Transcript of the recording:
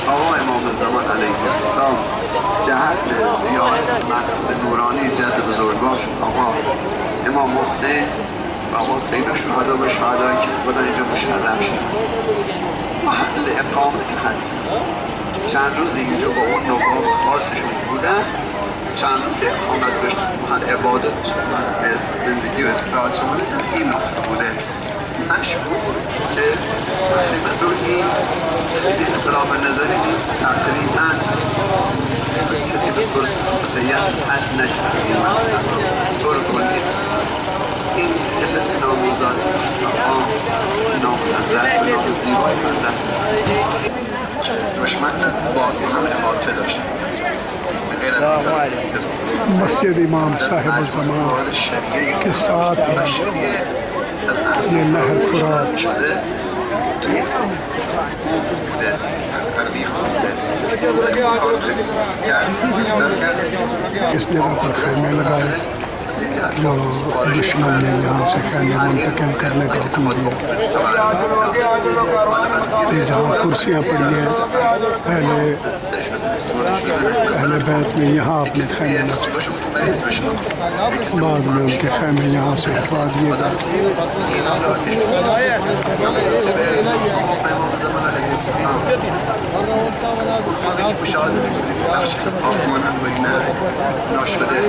آقا امام زمان علیه السلام جهت زیارت مقصد نورانی جد بزرگوارشون آقا امام حسین و حسین شهدا و شهدایی که بودن اینجا مشرف شد محل اقامت حضرت چند روز اینجا با اون نواب خاصشون بودن چند روز اقامت داشتن محل عبادت به زندگی و استراحت شما این نقطه بوده مشهور که من رو این خیلی اختلاف نظری نیست که تقریبا کسی به صورت متعین حد نکرد این مطلب طور کلی این علت ناموزادی مقام نام حضرت و نام زیبای حضرت که دشمن از باقی هم احاطه داشته مسجد امام صاحب الزمان के साथ है ये नहर फुरात इस जगह पर खैमे लगाए जो दुश्मन ने यहाँ से खैमे मुंतकिल करने का हुक्म दिया जहाँ कुर्सियाँ पड़ी हैं पहले बैत में यहाँ अपने खैमे नस्ब बाद में उनके खैमे यहाँ से हटवा दिए गए خانه که مشاهده میکنید بخش ساختمان هم و اینا ناشده